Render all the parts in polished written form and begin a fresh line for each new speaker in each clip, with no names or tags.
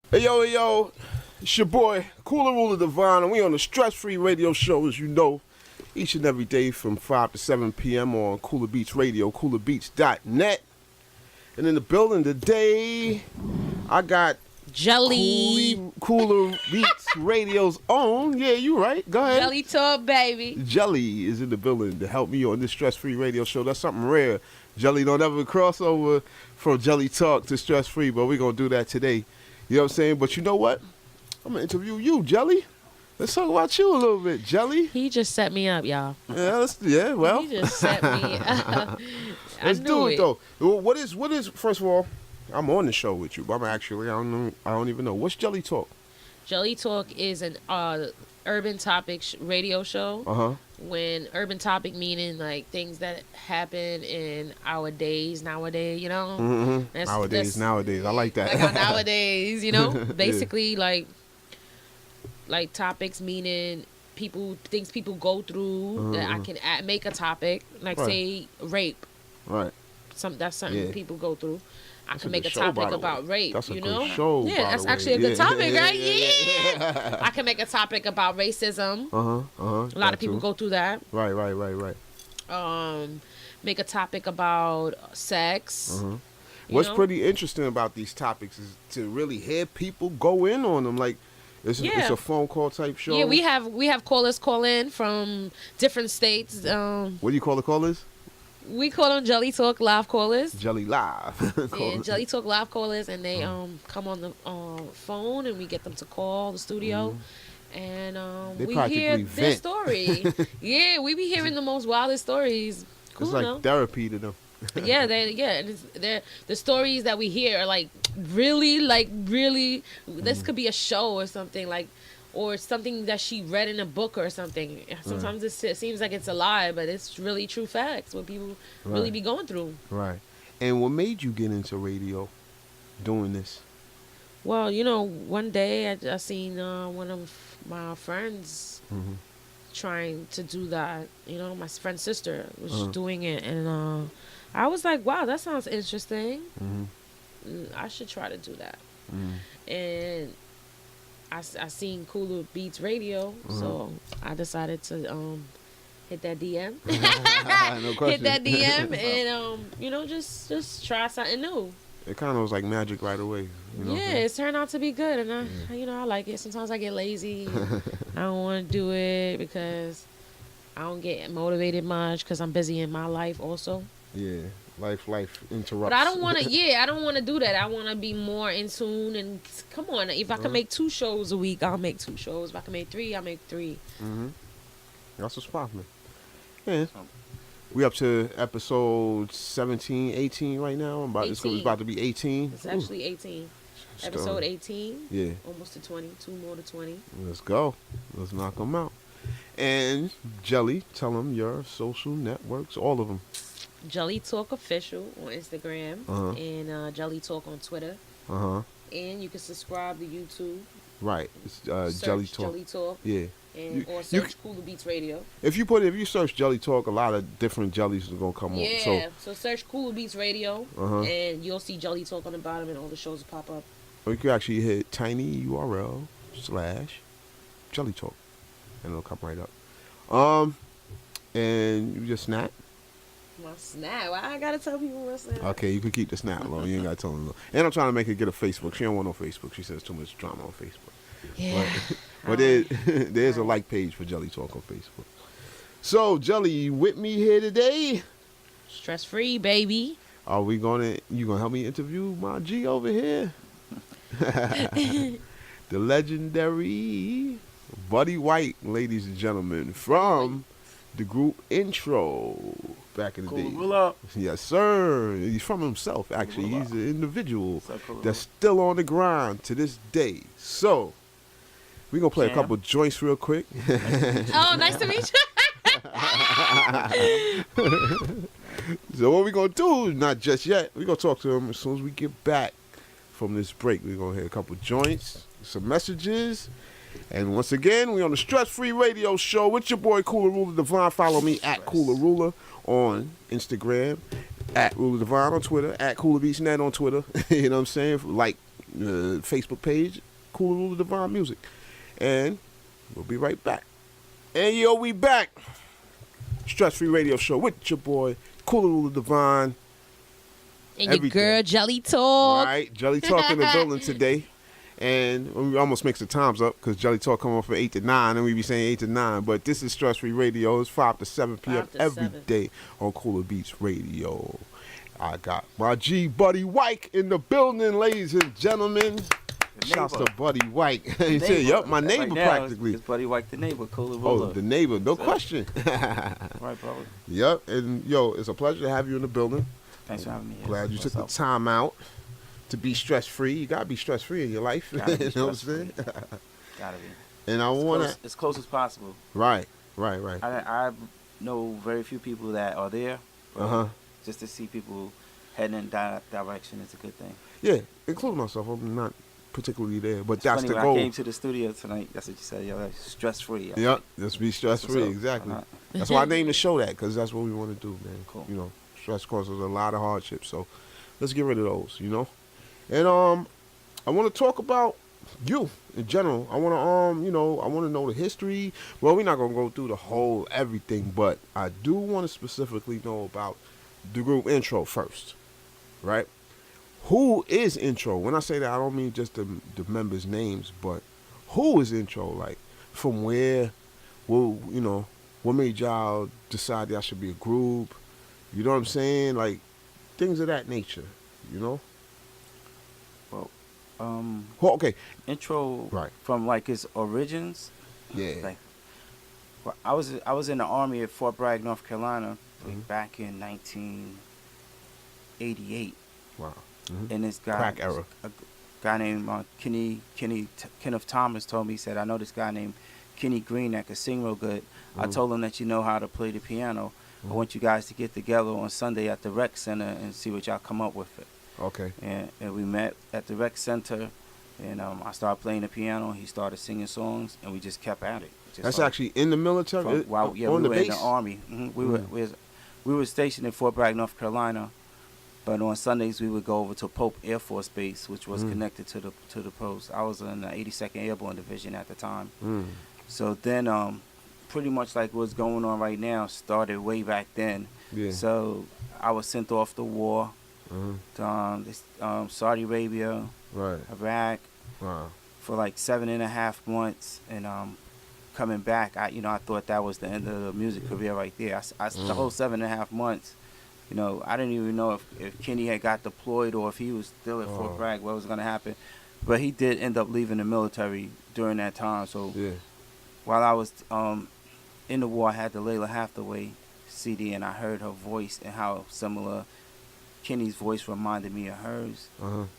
Hey yo, it's your boy, Cooler Ruler Divine, and we on the Stress Free Radio Show, as you know, each and every day from 5 to 7 p.m. on Cooler Beats Radio, coolerbeats.net. And in the building today, I got
Jelly.
Cooler Beats Radio's own. Yeah, you right. Go ahead.
Jelly Talk, baby.
Jelly is in the building to help me on this Stress Free Radio Show. That's something rare. Jelly don't ever cross over from Jelly Talk to Stress Free, but we're going to do that today. You know what I'm saying? But you know what? I'm going to interview you, Jelly. Let's talk about you a little bit, Jelly.
He just set me up, y'all.
Yeah, well.
He just set me up.
Let's do it, though. What is, first of all, I'm on the show with you, but I don't even know. What's Jelly Talk?
Jelly Talk is an urban topic radio show.
Uh-huh.
When urban topic meaning like things that happen in our days nowadays, you know?
Mm-hmm. Nowadays. I like that.
Like our nowadays, you know? Basically, like topics meaning things people go through that I can make a topic. Like, say, rape.
Right.
That's something people go through. I can make a topic about rape,
that's
you
a
know?
good show,
yeah, that's actually a good topic, right? Yeah. I can make a topic about racism. A lot of people go through that.
Right.
Make a topic about sex.
What's pretty interesting about these topics is to really hear people go in on them. Like, it's a phone call type show.
Yeah, we have callers call in from different states.
What do you call the callers?
We call them Jelly Talk Live callers.
Jelly Live.
Yeah, Jelly Talk Live callers, and they come on the phone, and we get them to call the studio, and we hear their story. Yeah, we be hearing the most wildest stories. Cool,
it's like therapy to them.
And the stories that we hear are like really. This could be a show or something or something that she read in a book or something. Sometimes it seems like it's a lie, but it's really true facts, what people really be going through.
Right. And what made you get into radio, doing this?
Well, you know, one day I seen one of my friends trying to do that. You know, my friend's sister was doing it, and I was like, wow, that sounds interesting. I should try to do that. And I seen Cooler Beats Radio, so I decided to hit that DM.
No question.
Hit that DM and you know, just try something new.
It kind of was like magic right away. You know
it turned out to be good, and I like it. Sometimes I get lazy. I don't want to do it because I don't get motivated much because I'm busy in my life also.
Yeah. Life interrupts.
But I don't want to. I don't want to do that. I want to be more in tune. And come on, if I can make 2 shows a week, I'll make 2 shows. If I can make 3, I'll make 3.
That's what's popping. Yeah, we up to episode 17, 18 right now. It's about to be 18.
It's actually 18. Episode 18.
Yeah.
Almost to 20. 2 more to 20.
Let's go. Let's knock them out. And Jelly, tell them your social networks, all of them.
Jelly Talk Official on Instagram and Jelly Talk on Twitter. And you can subscribe to YouTube.
Right. It's
Jelly Talk.
Yeah.
Or search Cooler Beats Radio.
If you search Jelly Talk, a lot of different jellies are gonna come up.
Yeah. So search Cooler Beats Radio, and you'll see Jelly Talk on the bottom, and all the shows will pop up.
Or you can actually hit tinyurl/ Jelly Talk, and it'll come right up. And you just snap.
My snap. Why I gotta tell people my snap?
Okay, you can keep the snap low. You ain't gotta tell them. And I'm trying to make her get a Facebook. She don't want no Facebook. She says too much drama on Facebook.
Yeah.
But there's a like page for Jelly Talk on Facebook. So, Jelly, you with me here today?
Stress free, baby.
Are we you gonna help me interview my G over here? The legendary Buddy Wike, ladies and gentlemen, from the group Intro back in the day.
Cool.
Yes, sir. He's from himself, actually. He's an individual that's still on the grind to this day. So, we're going to play a couple joints real quick.
Oh, nice to meet you.
So what we're going to do, not just yet, we're going to talk to him as soon as we get back from this break. We're going to hear a couple joints, some messages. And once again, we're on the Stress Free Radio Show with your boy Cooler Ruler Divine. Follow me at Cooler Ruler on Instagram, at Ruler Divine on Twitter, at Cooler Beats Net on Twitter. You know what I'm saying? Like Facebook page, Cool Rule of Divine Music. And we'll be right back. And yo, we back. Stress Free Radio Show with your boy, Cool Rule of Divine.
And your girl, Jelly Talk.
Right, Jelly Talk in the building today. And we almost mix the times up because Jelly Talk come on from 8 to 9, and we be saying 8 to 9. But this is Stress Free Radio. It's 5 to 7 p.m. every day on Cooler Beats Radio. I got my G Buddy Wike in the building, ladies and gentlemen. Shouts to Buddy Wike. He said, "Yup, my neighbor
right
practically."
It's Buddy Wike, the neighbor, Cooler Ruler.
Oh, the neighbor, no question.
Right, bro.
Yup, and yo, it's a pleasure to have you in the building.
Thanks for having me.
Glad you took the time out to be stress free. You gotta be stress free in your life. You know what I'm saying?
Gotta be.
And I want to
as close as possible.
Right.
I know very few people that are there. Just to see people heading in that direction is a good thing.
Yeah, including myself. I'm not particularly there, but
it's
that's
funny,
the
when
goal.
I came to the studio tonight. That's what you said. Yo, stress free.
Yep, just be stress free. Exactly. That's why I named the show that, because that's what we want to do, man.
Cool.
You know, stress causes a lot of hardships, so let's get rid of those. You know, and I want to talk about you in general. I want to I want to know the history. Well, we're not gonna go through the whole everything, but I do want to specifically know about the group Intro first, right? Who is Intro? When I say that, I don't mean just the members' names, but who is Intro? Like, from where? Well, what made y'all decide y'all should be a group? You know what I'm saying? Like, things of that nature. You know?
Well,
okay.
Intro,
right,
from like its origins.
Yeah.
Like, well, I was in the Army at Fort Bragg, North Carolina, back in 1988.
Wow.
And this guy,
crack era.
A guy named Kenneth Thomas told me, he said, "I know this guy named Kenny Green that could sing real good. I told him that you know how to play the piano. I want you guys to get together on Sunday at the rec center and see what y'all come up with it."
Okay.
And we met at the rec center, and I started playing the piano. He started singing songs, and we just kept at it.
That's actually in the military.
We were in the Army. We were stationed in Fort Bragg, North Carolina. But on Sundays we would go over to Pope Air Force Base, which was connected to the post. I was in the 82nd Airborne Division at the time. So then, pretty much like what's going on right now started way back then. Yeah. So I was sent off to war to Saudi Arabia, right, Iraq, for like 7.5 months, and coming back, I thought that was the end of the music career right there. The whole 7.5 months. I didn't even know if Kenny had got deployed or if he was still at Fort Bragg, what was going to happen. But he did end up leaving the military during that time. So while I was in the war, I had the Layla Hathaway CD, and I heard her voice and how similar Kenny's voice reminded me of hers. And,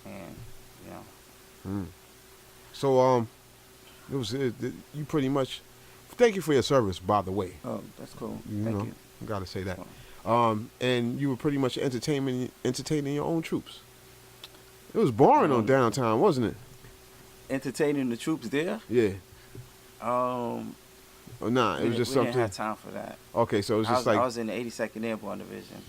So, it was you pretty much... Thank you for your service, by the way.
Oh, that's cool. Thank you.
Got to say that. And you were pretty much entertaining your own troops. It was boring on downtown, wasn't it?
Entertaining the troops there?
Yeah.
It
was just something.
We didn't have time for that.
Okay, so it was
I was in the 82nd Airborne Division.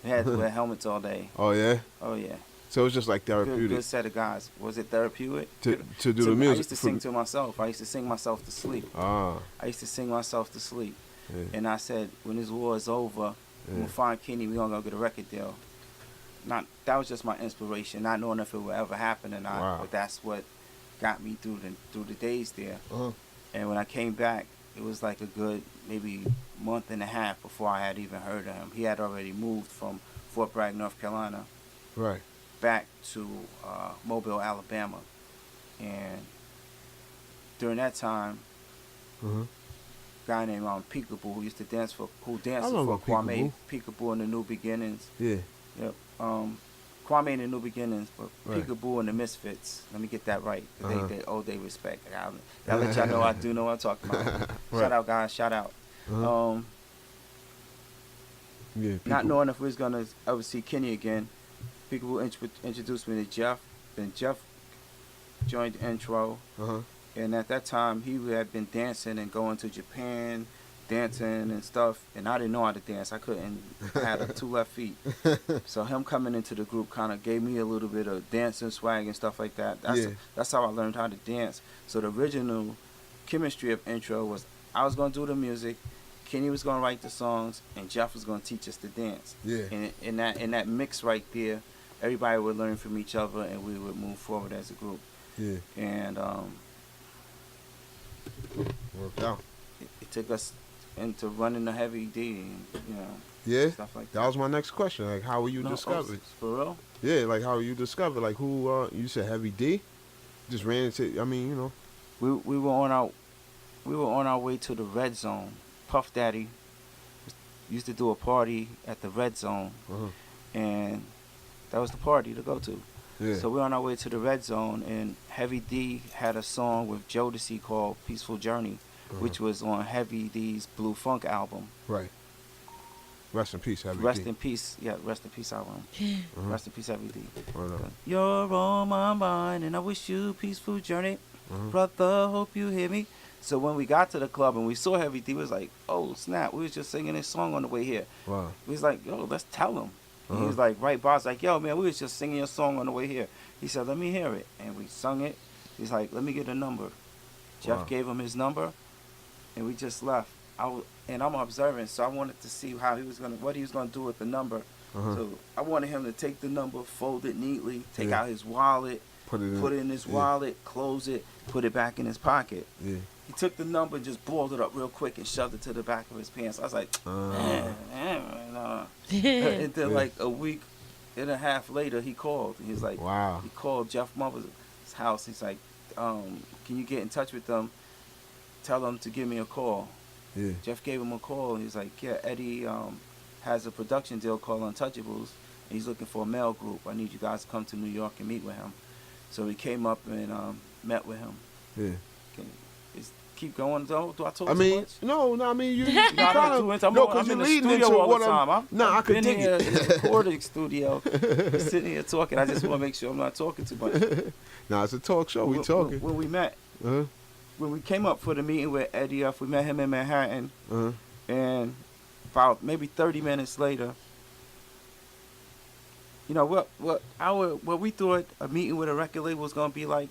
We had to wear helmets all day.
Oh yeah.
Oh yeah.
So it was just like therapeutic.
Good set of guys. Was it therapeutic?
To do the music.
I used to sing to myself. I used to sing myself to sleep. I used to sing myself to sleep. Yeah. And I said, when this war is over, we'll find Kenny. We're going to go get a record deal. That was just my inspiration, not knowing if it would ever happen or not. But that's what got me through the days there. And when I came back, it was like a good maybe month and a half before I had even heard of him. He had already moved from Fort Bragg, North Carolina, back to Mobile, Alabama. And during that time, guy named Peekaboo, who used to dance for Kwame Peekaboo and the New Beginnings. Yeah. Yep. Kwame and the New Beginnings, but Peekaboo and the Misfits. Let me get that right. They owe their respect. I'll let y'all know I do know what I'm talking about. Shout out, guys. Shout out. Not knowing if we was gonna ever see Kenny again, Peekaboo introduced me to Jeff. Then Jeff joined Intro. And at that time, he had been dancing and going to Japan, dancing and stuff, and I didn't know how to dance. I couldn't. I had 2 left feet. So him coming into the group kind of gave me a little bit of dancing swag and stuff like that. That's how I learned how to dance. So the original chemistry of intro was I was gonna do the music, Kenny was gonna write the songs, and Jeff was gonna teach us to dance.
Yeah.
And in that mix right there, everybody would learn from each other, and we would move forward as a group.
Yeah.
And
worked out.
It took us into running the Heavy D, and, you know.
Yeah.
Stuff like
that was my next question. Like, how were you discovered?
For real?
Yeah, like how were you discovered? Like who? You said Heavy D. Just ran into. I mean, you know.
We were on our way to the Red Zone. Puff Daddy used to do a party at the Red Zone, and that was the party to go to.
Yeah.
So we're on our way to the Red Zone, and Heavy D had a song with Jodeci called "Peaceful Journey," which was on Heavy D's Blue Funk album.
Right. Rest in peace, Heavy D.
Rest in peace, yeah. Rest in peace album. Rest in peace, Heavy D.
Right.
You're on my mind, and I wish you peaceful journey, brother. Hope you hear me. So when we got to the club and we saw Heavy D, we was like, oh, snap. We was just singing this song on the way here.
Wow.
We was like, yo, let's tell him. He was like, right, boss. Like, yo, man, we was just singing your song on the way here. He said, let me hear it. And we sung it. He's like, let me get a number. Jeff gave him his number, and we just left. And I'm observing, so I wanted to see what he was gonna do with the number. So I wanted him to take the number, fold it neatly, take out his wallet, put it in his wallet, close it, put it back in his pocket.
Yeah.
He took the number, just balled it up real quick, and shoved it to the back of his pants. I was like, man. And then like a week and a half later, he called. And he's like,
wow.
He called Jeff Mother's house. He's like, can you get in touch with them? Tell them to give me a call.
Yeah.
Jeff gave him a call. He's like, yeah, Eddie has a production deal called Untouchables, and he's looking for a male group. I need you guys to come to New York and meet with him. So we came up and met with him.
Yeah.
Keep going. Do I talk too much?
No. I mean, you kind of
I'm in the studio all the time.
I could dig
it.
it.
In the recording studio, sitting here talking. I just want to make sure I'm not talking too much.
Nah, it's a talk show. We talking.
When we met, when we came up for the meeting with Eddie F, we met him in Manhattan, and about maybe 30 minutes later, you know what we thought a meeting with a record label was gonna be like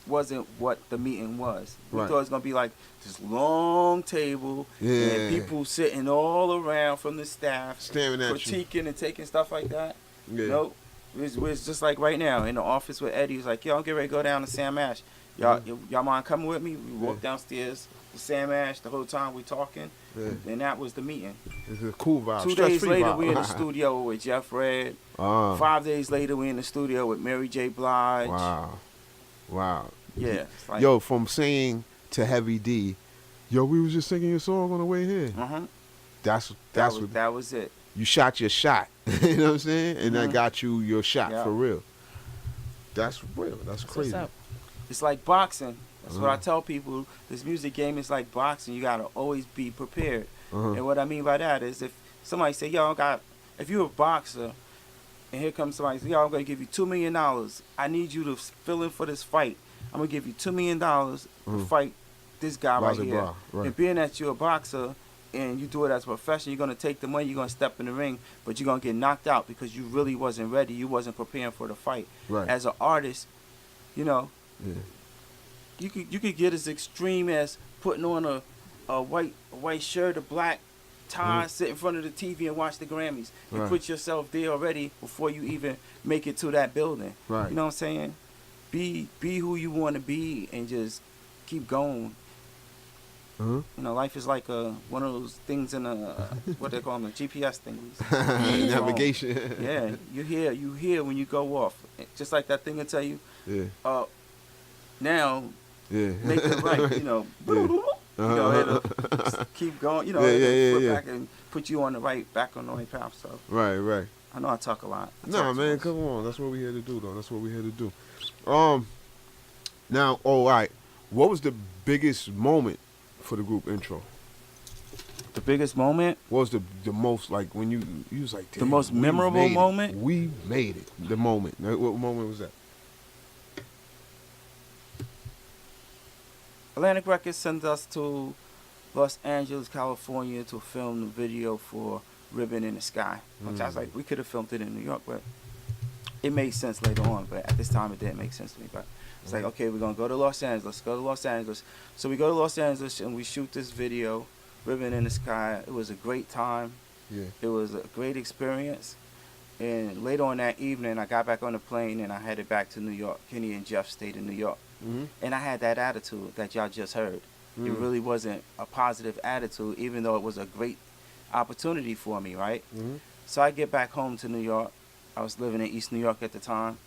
wasn't what the meeting was. We thought it was gonna be like this long table and people sitting all around from the staff
staring at
critiquing and taking stuff like that.
Yeah.
Nope. It was just like right now in the office with Eddie. He was like, yo, I'm getting ready to go down to Sam Ash. Y'all mind coming with me? We walked downstairs to Sam Ash. The whole time we talking, and that was the meeting.
It's a cool vibe.
2 days later, we in the studio with Jeff Red. 5 days later, we in the studio with Mary J. Blige.
Wow.
Yeah. Like,
yo, from singing to Heavy D, yo, we was just singing your song on the way here. That
was it.
You shot your shot. You know what I'm saying? And that got you your shot for real. That's real. That's crazy.
It's like boxing. That's what I tell people. This music game is like boxing. You gotta always be prepared. And what I mean by that is if somebody say, yo, if you're a boxer, and here comes somebody say, yo, I'm gonna give you $2 million. I need you to fill in for this fight. I'm gonna give you $2 million to fight this guy right here. And being that you're a boxer and you do it as a profession, you're gonna take the money, you're gonna step in the ring, but you're gonna get knocked out because you really wasn't ready. You wasn't preparing for the fight. As an artist, you know, you could get as extreme as putting on a white shirt, a black tie, sit in front of the TV and watch the Grammys and put yourself there already before you even make it to that building. You know what I'm saying? Be who you want to be and just keep going. You know, life is like one of those things in what they call them, GPS thingies.
Navigation.
Yeah, you hear when you go off. Just like that thing will tell you. Now, make it right. You know, it'll keep going. You know, it'll put back and put you on the right path. So.
Right.
I know I talk a lot.
Nah, man, come on. That's what we're here to do, though. That's what we're here to do. Now, all right. What was the biggest moment for the group intro?
The biggest moment?
What was the most, like, when you was like, damn,
the most memorable moment?
We made it. The moment. What moment was that?
Atlantic Records sent us to Los Angeles, California to film the video for Ribbon in the Sky. Which I was like, we could have filmed it in New York, but it made sense later on. But at this time, it didn't make sense to me. But it's like, okay, we're going to go to Los Angeles. Let's go to Los Angeles. So we go to Los Angeles and we shoot this video, Ribbon in the Sky. It was a great time.
Yeah.
It was a great experience. And later on that evening, I got back on the plane and I headed back to New York. Kenny and Jeff stayed in New York. And I had that attitude that y'all just heard. It really wasn't a positive attitude, even though it was a great opportunity for me, right? So I get back home to New York. I was living in East New York at the time.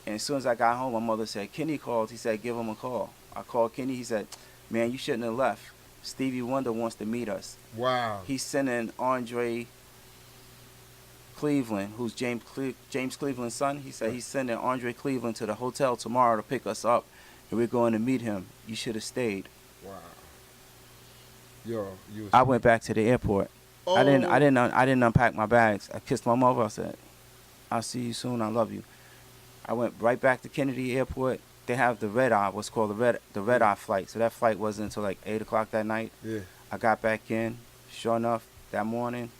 And as soon as I got home, my mother said, Kenny called. He said, give him a call. I called Kenny. He said, man, you shouldn't have left. Stevie Wonder wants to meet us.
Wow.
He's sending Andre Cleveland, who's James Cleveland's son. He said he's sending Andre Cleveland to the hotel tomorrow to pick us up, and we're going to meet him. You should have stayed.
Wow. Yo,
I went back to the airport.
Oh.
I didn't unpack my bags. I kissed my mother. I said, I'll see you soon. I love you. I went right back to Kennedy Airport. They have the red eye, what's called the red eye flight. So that flight wasn't until like 8 o'clock that night.
Yeah.
I got back in. Sure enough, that morning,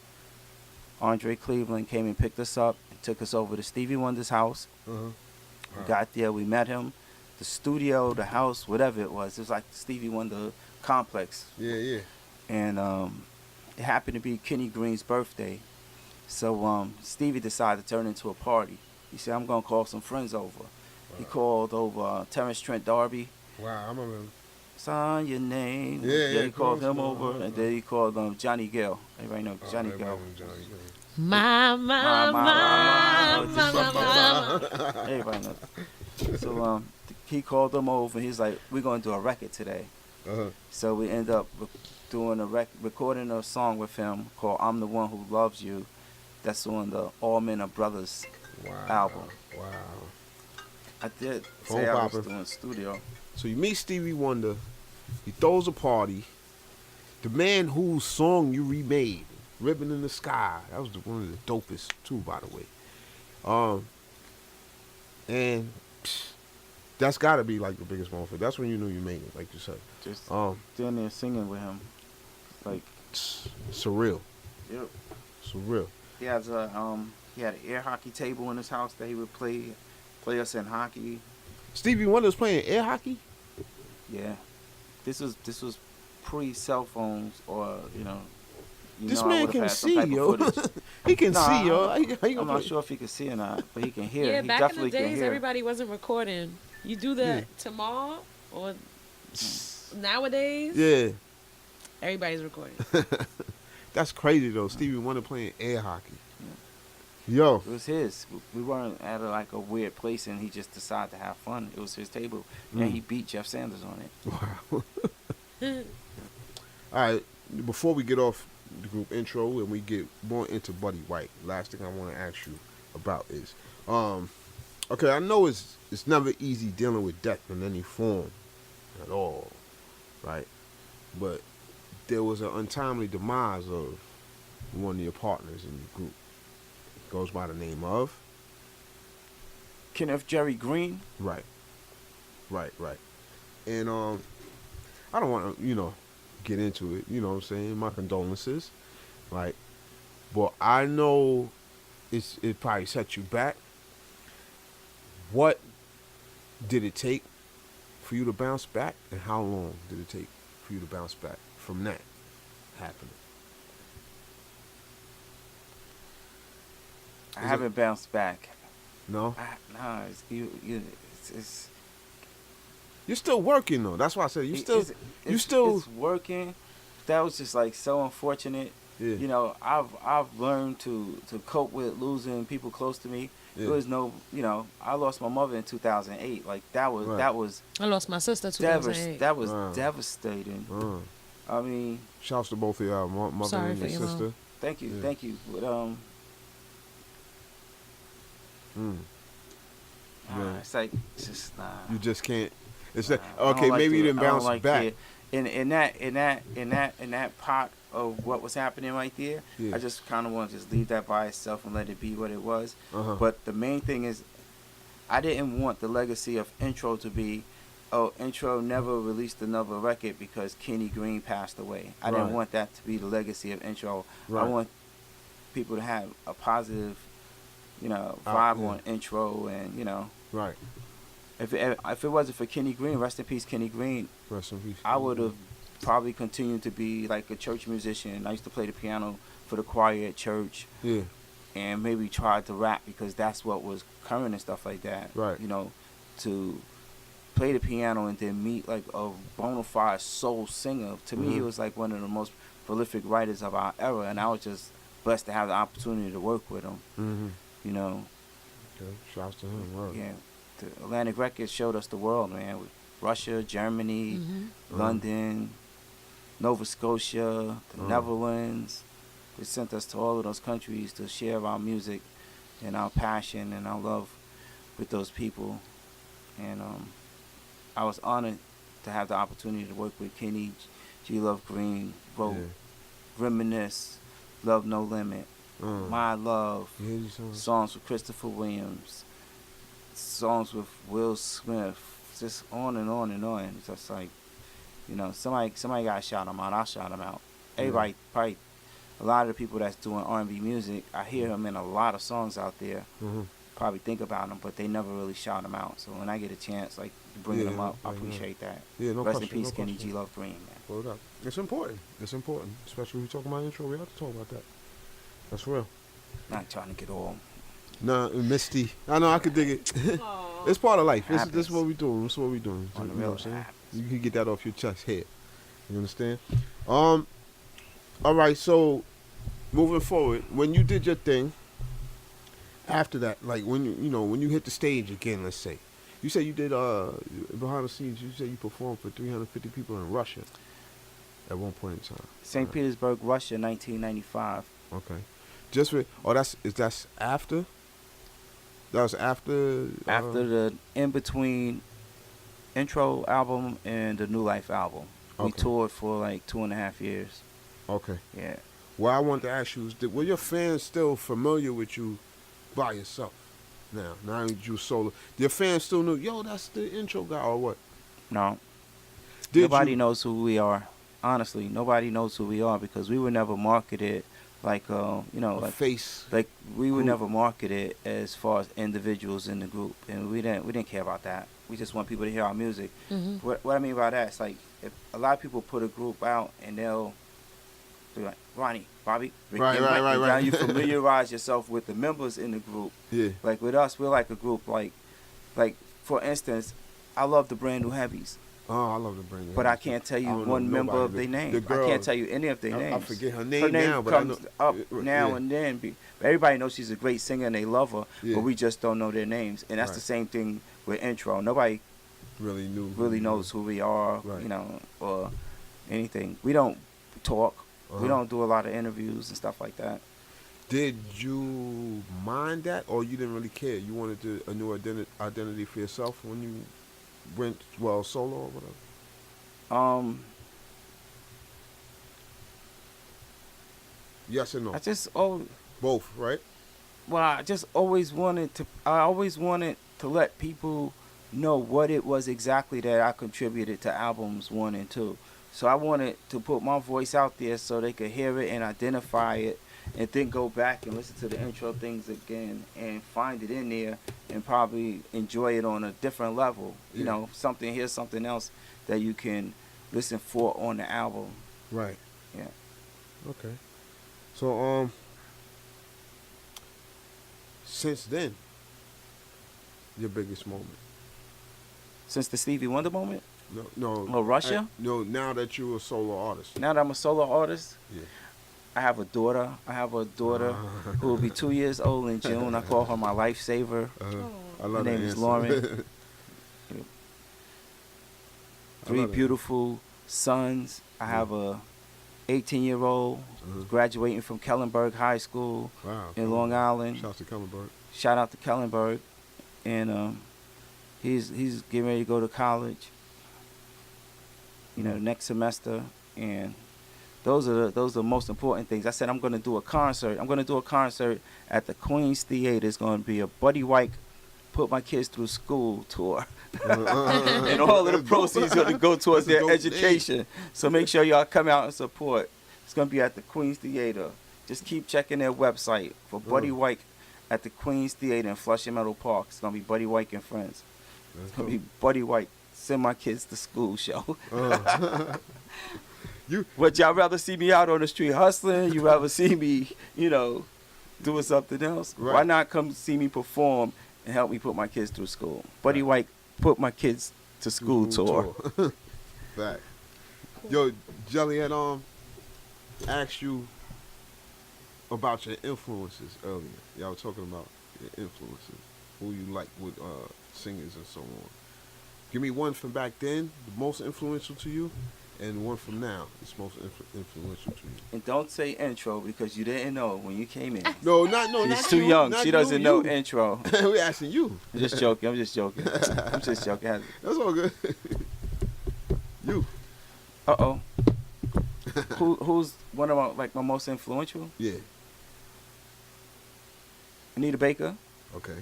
Andre Cleveland came and picked us up and took us over to Stevie Wonder's house. We got there. We met him. The studio, the house, whatever it was like the Stevie Wonder complex.
Yeah, yeah.
And it happened to be Kenny Green's birthday. So Stevie decided to turn it into a party. He said, I'm going to call some friends over. He called over Terrence Trent D'Arby.
Wow, I remember him.
Sign your name.
Yeah,
He called him over. And then he called Johnny Gill. Everybody know Johnny Gill. Everybody knows. So he called them over. He's like, we're going to do a record today. So we end up doing recording a song with him called I'm the One Who Loves You. That's on the All Men Are Brothers album.
Wow.
I did
Phone
say I was
popping.
doing studio.
So you meet Stevie Wonder. He throws a party. The man whose song you remade, Ribbon in the Sky. That was one of the dopest too, by the way. And that's got to be like the biggest moment for you. That's when you knew you made it, like you said.
Just standing there singing with him, like
surreal.
Yep.
Surreal.
He had an air hockey table in his house that he would play us in hockey.
Stevie Wonder's playing air hockey?
Yeah. This was pre cell phones or
this man can see, yo. He can see, yo.
I'm not sure if he can see or not, but he can hear.
Yeah,
he
back
definitely
in the days,
can hear.
everybody wasn't recording. You do that tomorrow or nowadays,
Yeah.
everybody's recording.
That's crazy, though. Stevie Wonder playing air hockey. Yo.
It was his. We weren't at a weird place, and he just decided to have fun. It was his table, and he beat Jeff Sanders on it.
Wow. All right. Before we get off the group intro and we get more into Buddy Wike, last thing I want to ask you about is, okay, I know it's never easy dealing with death in any form at all, right? But there was an untimely demise of one of your partners in the group. Goes by the name of
Kenneth Jerry Green.
Right. And I don't want to, get into it. You know what I'm saying? My condolences, right? But I know it probably set you back. What did it take for you to bounce back, and how long did it take for you to bounce back from that happening?
I haven't bounced back.
No?
No, it's
You're still working, though. That's why I said
it's working. That was just like so unfortunate.
Yeah.
I've learned to cope with losing people close to me.
Yeah.
There was no, I lost my mother in 2008. Like that was
I lost my sister 2008.
That was devastating. I mean,
shouts to both of y'all, mother
Sorry
and your
for your
sister.
mom.
Thank you. But it's like it's just nah.
You just can't. It's like,
I don't
okay,
like
maybe you
to-
didn't
I don't
bounce
like
back.
In that pot of what was happening right there,
Yeah.
I just kind of want to just leave that by itself and let it be what it was.
Uh-huh.
But the main thing is, I didn't want the legacy of Intro to be Intro never released another record because Kenny Green passed away. I didn't want that to be the legacy of Intro. I want people to have a positive, vibe on Intro, and
Right.
If it wasn't for Kenny Green, rest in peace, Kenny Green.
Rest in peace.
I would have probably continued to be like a church musician. I used to play the piano for the choir at church.
Yeah.
And maybe tried to rap because that's what was current and stuff like that.
Right.
To play the piano and then meet like a bona fide soul singer. To me, he was like one of the most prolific writers of our era, and I was just blessed to have the opportunity to work with him.
Okay. Shouts to him. Right.
Yeah. The Atlantic Records showed us the world, man. With Russia, Germany, London, Nova Scotia, the Netherlands. They sent us to all of those countries to share our music and our passion and our love with those people. And I was honored to have the opportunity to work with Kenny G. Love Green, wrote Reminisce, Love No Limit, My Love, songs with Christopher Williams, songs with Will Smith, just on and on and on. It's just like, somebody got to shout them out. I'll shout them out. Everybody, probably a lot of the people that's doing R&B music, I hear them in a lot of songs out there. Probably think about them, but they never really shout them out. So when I get a chance, like bringing them up, I appreciate that.
Yeah, no
Rest
question,
in peace,
no
Kenny
question.
G. Love Green, man.
Hold up. It's important. It's important, especially when we talk about Intro. We have to talk about that. That's real.
Not trying to get all.
Nah, misty. I know. I could dig it. It's part of life. This is what we doing. This is what we doing.
On the
You know
real,
what I'm saying?
happens.
You can get that off your chest head. You understand? All right. So moving forward, when you did your thing, after that, like when when you hit the stage again, let's say, you said you did behind the scenes. You said you performed for 350 people in Russia at one point in time.
St. Petersburg, Russia, 1995.
Okay. Just for that's after. That was after.
After the in between Intro album and the New Life album, we toured for like 2.5 years.
Okay.
Yeah.
What I wanted to ask you is, were your fans still familiar with you by yourself? Now that you solo, your fans still knew, yo, that's the Intro guy, or what?
No. Nobody knows who we are. Honestly, nobody knows who we are because we were never marketed like like
face.
Like we were never marketed as far as individuals in the group, and we didn't care about that. We just want people to hear our music. What I mean by that is like if a lot of people put a group out and they'll be like Ronnie, Bobby, Rick,
right.
Now you familiarize yourself with the members in the group.
Yeah.
Like with us, we're like a group. Like for instance, I love the Brand New Heavies.
Oh, I love the Brand New
But
Heavies.
I can't tell you one member of their name. I can't tell you any of their names.
I forget her name now, but
comes
I know,
up now and then. Everybody knows she's a great singer and they love her, but we just don't know their names. And that's the same thing with Intro. Nobody really knows who we are, or anything. We don't talk. We don't do a lot of interviews and stuff like that.
Did you mind that, or you didn't really care? You wanted a new identity for yourself when you went solo or whatever? Yes or no?
I just
both, right?
Well, I just always wanted to let people know what it was exactly that I contributed to albums 1 and 2. So I wanted to put my voice out there so they could hear it and identify it, and then go back and listen to the Intro things again and find it in there and probably enjoy it on a different level.
Yeah.
Here's something else that you can listen for on the album.
Right.
Yeah.
Okay. So since then, your biggest moment?
Since the Stevie Wonder moment?
No.
Oh, Russia?
No, now that you're a solo artist.
Now that I'm a solo artist?
Yeah.
I have a daughter. Who will be 2 years old in June. I call her my lifesaver.
I love
her name is Lauren. 3 beautiful sons. I have a 18-year-old graduating from Kellenberg High School in Long Island.
Shout out to Kellenberg.
Shout out to Kellenberg. And he's getting ready to go to college, next semester. And those are the most important things. I said I'm going to do a concert. I'm going to do a concert at the Queen's Theater. It's going to be a Buddy Wike Put My Kids Through School tour. And all of the proceeds are going to go towards
That's a
their
dope
education. So make sure y'all come out and support. It's going to be at the Queens Theater. Just keep checking their website for Buddy Wike at the Queens Theater in Flushing Meadow Park. It's going to be Buddy Wike and Friends. It's going to be Buddy Wike Send My Kids to School show. Would y'all rather see me out on the street hustling? You rather see me, doing something else?
Right.
Why not come see me perform and help me put my kids through school? Buddy White Put My Kids to School tour.
Fact. Yo, Jelly had asked you about your influences earlier. Y'all were talking about your influences, who you like with singers and so on. Give me one from back then, the most influential to you, and one from now, it's most influential to you.
And don't say intro because you didn't know when you came in.
No,
She's
not
too
you,
young.
not
She doesn't
you.
know intro.
We're asking you.
I'm just joking. I'm just joking.
That's all good. You.
Uh-oh. Who's one of my most influential?
Yeah.
Anita Baker.
Okay.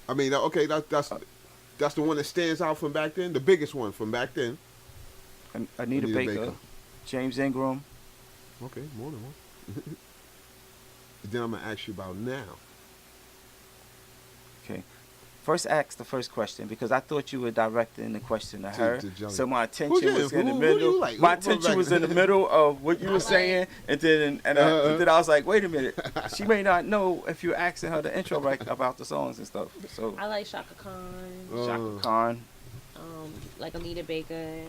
I mean, okay, that's the one that stands out from back then, the biggest one from back then.
Anita Baker. James Ingram.
Okay, more than one. Then I'm going to ask you about now.
Okay. First, ask the first question because I thought you were directing the question to her. So my attention was in the middle.
Like?
My attention was in the middle of what you were saying, and then I was like, wait a minute. She may not know if you're asking her the intro right about the songs and stuff. So
I like Shaka Khan.
Shaka Khan.
Like Anita Baker.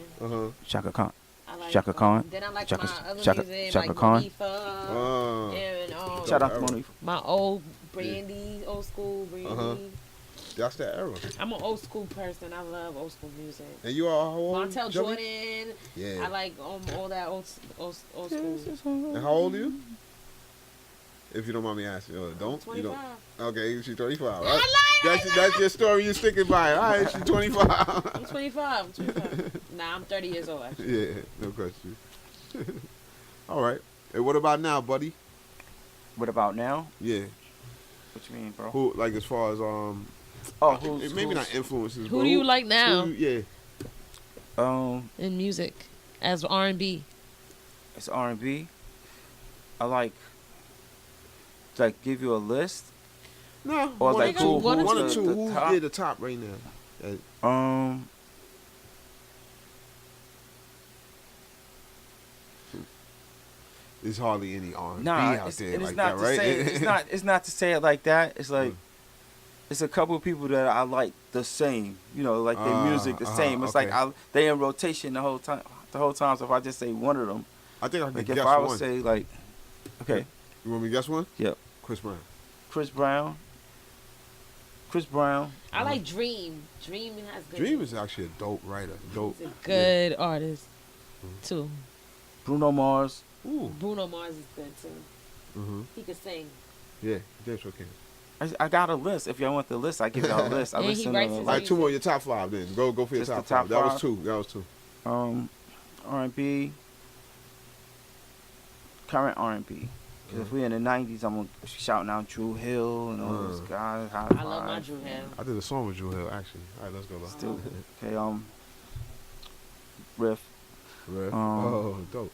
Shaka Khan.
I like,
Shaka Khan.
Then I like
Shaka-
my other
Shaka-
music,
Shaka
like
Khan.
Monifa, and
Shout out to Monifa.
my old Brandy, old school Brandy.
That's that era.
I'm an old school person. I love old school music.
And you are how old?
Montel
Jelly?
Jordan.
Yeah.
I like all that old school.
And how old are you? If you don't mind me asking. Don't?
25.
You don't? Okay, she's 35.
I
Right? That's your story you're sticking by. All right, she's 25.
I'm 25. Nah, I'm 30 years old, actually.
Yeah, no question. All right. And what about now, buddy?
What about now?
Yeah.
What you mean, bro?
Who, like, as far as maybe not influences.
Who do you like now?
Yeah.
In music, as R&B.
It's R&B. I like give you a list.
No.
Or
one
like
or two.
one or
One or
the
two. Who's
top?
the top right now? There's hardly any R&B out there like that, right?
It's not to say it like that. It's like it's a couple of people that I like the same. Like their music the same. It's
okay.
like they in rotation the whole time. So if I just say one of them,
I think I can
like
guess
if I would
one.
say like, okay,
You want me to guess one?
Yep.
Chris Brown.
Chris Brown.
I like Dream. Dream has good.
Dream is actually a dope writer. Dope.
He's a good artist, too.
Bruno Mars.
Ooh.
Bruno Mars is good, too. He can sing.
Yeah, damn sure can.
I got a list. If y'all want the list, I give y'all a list. I
And he
listen
writes
to
his
All right, two more. Your top five then. Go for your
Just the
top
top
five. That was
five?
two.
R&B. Current R&B. Because if we're in the 90s, I'm shouting out Drew Hill and all those guys.
I love my Drew Hill.
I did a song with Drew Hill, actually. All right, let's go.
Still, okay, Riff.
Dope.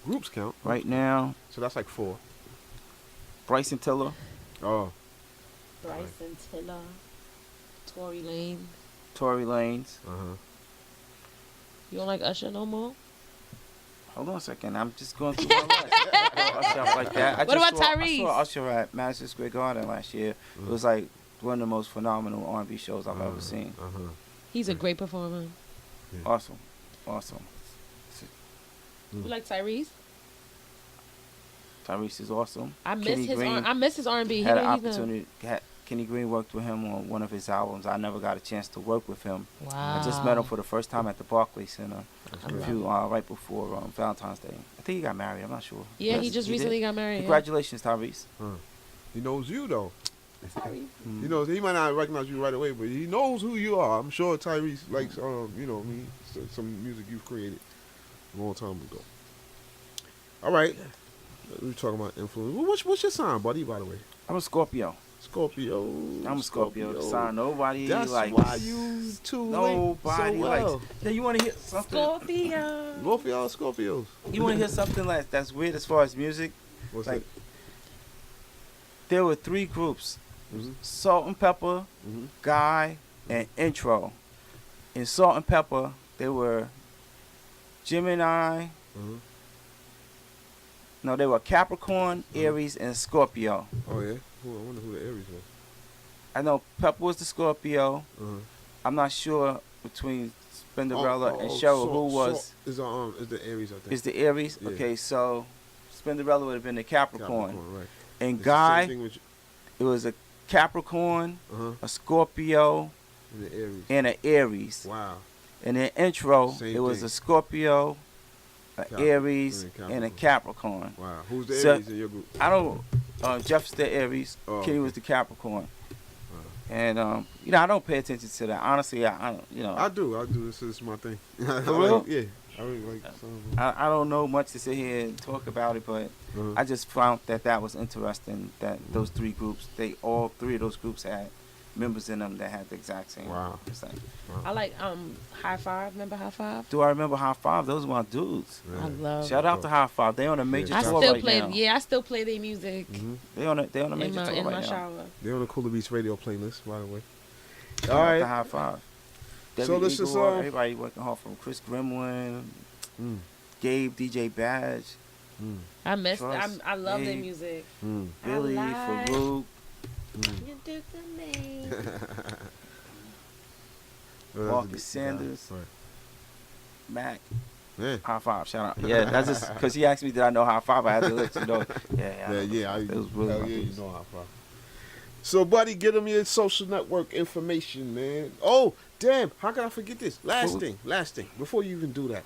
Groups count.
Right now,
So that's like 4.
Bryson Tiller.
Oh.
Bryson Tiller. Tory Lane.
Tory Lanez.
You don't like Usher no more?
Hold on a second. I'm just going through my list. I don't Usher out like that.
What about
I
Tyrese?
saw Usher at Madison Square Garden last year. It was like one of the most phenomenal R&B shows I've ever seen.
He's a great performer.
Awesome.
You like Tyrese?
Tyrese is awesome.
I miss
Kenny
his
Green
I miss his R&B.
had an opportunity. Kenny Green worked with him on one of his albums. I never got a chance to work with him.
Wow.
I just met him for the first time at the Barclays Center right before Valentine's Day. I think he got married. I'm not sure.
Yeah,
Yes,
he just recently got married.
Congratulations, Tyrese.
He knows you, though.
Tyrese.
He knows. He might not recognize you right away, but he knows who you are. I'm sure Tyrese likes, some music you've created a long time ago. All right. We're talking about influence. What's your sign, buddy, by the way?
I'm a Scorpio.
Scorpio.
I'm a Scorpio. The sign nobody
That's
likes.
why you two link so
Nobody
well.
likes. Yeah, you want to hear something?
Scorpio.
Both of y'all Scorpios.
You want to hear something like that's weird as far as music?
What's
Like,
that?
there were 3 groups:
Mm-hmm.
Salt and Pepper,
Mm-hmm.
Guy, and Intro. In Salt and Pepper, there were Gemini.
Mm-hmm.
No, they were Capricorn, Aries, and Scorpio.
Oh yeah. I wonder who the Aries was.
I know Pepper was the Scorpio.
Uh-huh.
I'm not sure between Spinderella and Cheryl who was.
Is the Aries, I think.
Is the Aries?
Yeah.
Okay, so Spinderella would have been the Capricorn.
right.
And
It's the
Guy,
same thing with
it was a Capricorn,
uh-huh.
a Scorpio,
And the Aries.
and an Aries.
Wow.
And then Intro,
Same
it was
thing.
a Scorpio, an Aries,
and a
and a Capricorn.
Wow. Who's the
So-
Aries in your group?
I don't. Jeff's the Aries.
Oh,
Kenny
okay.
was the Capricorn. And you know, I don't pay attention to that. Honestly, I don't. You know,
I do. This is my thing. For
real?
Yeah. I really like some of them.
I don't know much to sit here and talk about it, but
Uh-huh.
I just found that was interesting. That those 3 groups, all 3 of those groups had members in them that had the exact same.
Wow.
Thing.
I like High Five. Remember High Five?
Do I remember High Five? Those were my dudes.
Yeah.
I love.
Shout out to High Five. They on a major
I
tour
still
right
play.
now.
Yeah, I still play their music
Mm-hmm.
They on a major
in my
tour right now.
shower.
They're on the Cooler Beats radio playlist, by the way.
Shout
All
out
right.
to High Five.
So
Debbie
this is,
Igor, everybody working hard from Chris Grimwin,
Mm.
Gabe, DJ Badge,
Mm.
I miss.
Trust,
I love their
Dave.
music.
Mm.
Billy,
like-
Farouk.
You do to me.
Marcus Sanders.
Right.
Mac.
Yeah.
High Five, shout out. Yeah, that's just because he asked me did I know High Five. I had to let you know. Yeah.
I
It was really
hell
my
yeah, you
dudes.
know how far. So, buddy, get them your social network information, man. Oh, damn, how can I forget this? Last thing, before you even do that,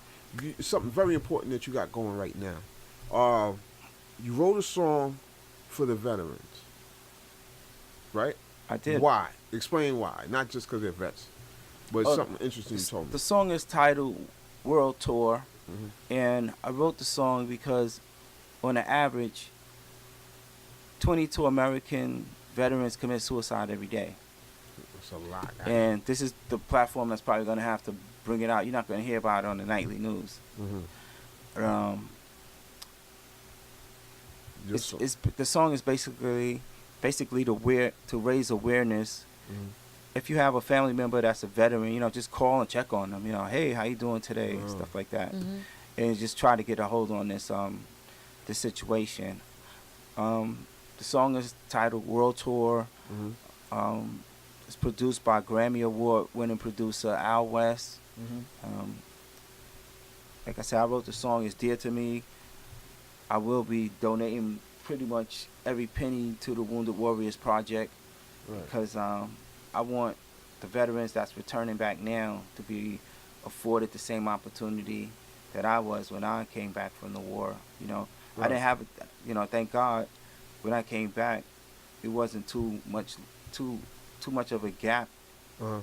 something very important that you got going right now. You wrote a song for the veterans, right?
I did.
Why? Explain why. Not just because they're vets, but something interesting you told me.
The song is titled World Tour,
Mhm.
and I wrote the song because, on the average, 22 American veterans commit suicide every day.
It's a lot.
And this is the platform that's probably going to have to bring it out. You're not going to hear about it on the nightly news.
Mm-hmm.
The song is basically to raise awareness.
Mhm.
If you have a family member that's a veteran, you know, just call and check on them. You know, hey, how you doing today?
Oh.
Stuff like that,
Mhm.
and just try to get a hold on this situation. The song is titled World Tour.
Mm-hmm.
It's produced by Grammy Award winning producer Al West.
Mm-hmm.
Like I said, I wrote the song. It's dear to me. I will be donating pretty much every penny to the Wounded Warriors Project
Right.
because I want the veterans that's returning back now to be afforded the same opportunity that I was when I came back from the war. You know,
Right.
I didn't have, thank God, when I came back, it wasn't too much of a gap.
Uh-huh.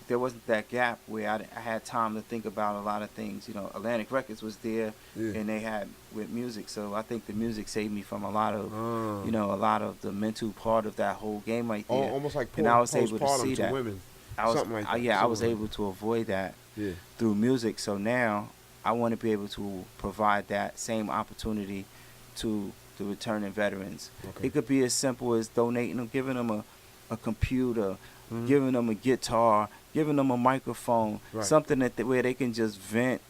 There wasn't that gap where I had time to think about a lot of things. You know, Atlantic Records was there,
Yeah.
and they had with music. So I think the music saved me from a lot of,
Ah.
a lot of the mental part of that whole game right there.
Almost like
And I was able to
postpartum
see that.
women.
I was,
something like that.
I was
Something like
able to avoid that
Yeah.
through music. So now I want to be able to provide that same opportunity to the returning veterans.
Okay.
It could be as simple as donating them, giving them a computer,
Mhm.
giving them a guitar, giving them a microphone,
Right.
something where they can just vent,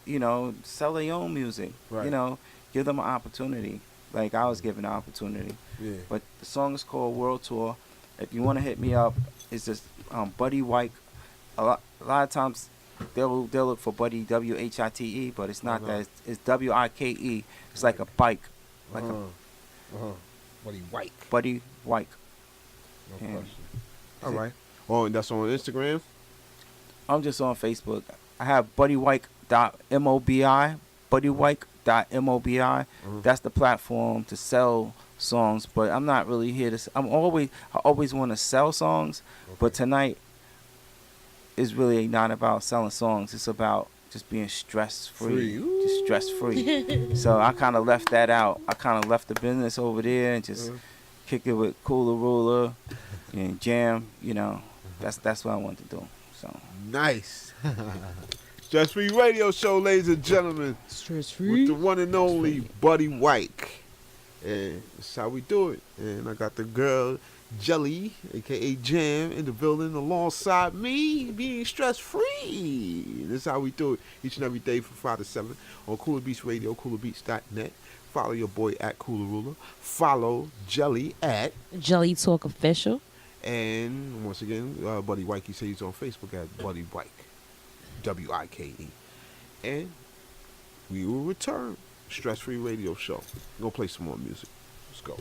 sell their own music,
Right.
give them an opportunity. Like I was given an opportunity.
Yeah.
But the song is called World Tour. If you want to hit me up, it's just Buddy Wike. A lot of times they'll look for Buddy WHITE, but it's not
Uh-huh.
that. It's WIKE. It's like a bike, like a
Buddy Wike.
Buddy Wike.
No
Yeah.
question. All right. Oh, and that's on Instagram?
I'm just on Facebook. I have buddywike.mobi, buddywike.mobi.
Mhm.
That's the platform to sell songs, but I'm not really here to. I always want to sell songs, but
Okay.
tonight is really not about selling songs. It's about just being stress free,
Free.
just stress free. So I kind of left that out. I kind of left the business over there and just
Mhm.
kick it with Cooler Ruler and jam. You know, that's what I want to do. So
Nice. Stress Free Radio Show, ladies and gentlemen.
Stress
With
free.
the one and only Buddy Wike. And that's how we do it. And I got the girl Jelly, aka Jam, in the building alongside me, being stress free. This is how we do it each and every day from 5 to 7 on Cooler Beats Radio, coolerbeats.net. Follow your boy at Cooler Ruler. Follow Jelly at
Jelly Talk Official.
And once again, Buddy Wike, he says he's on Facebook at Buddy Wike, Wike. And we will return. Stress Free Radio Show. We're going to play some more music. Let's go.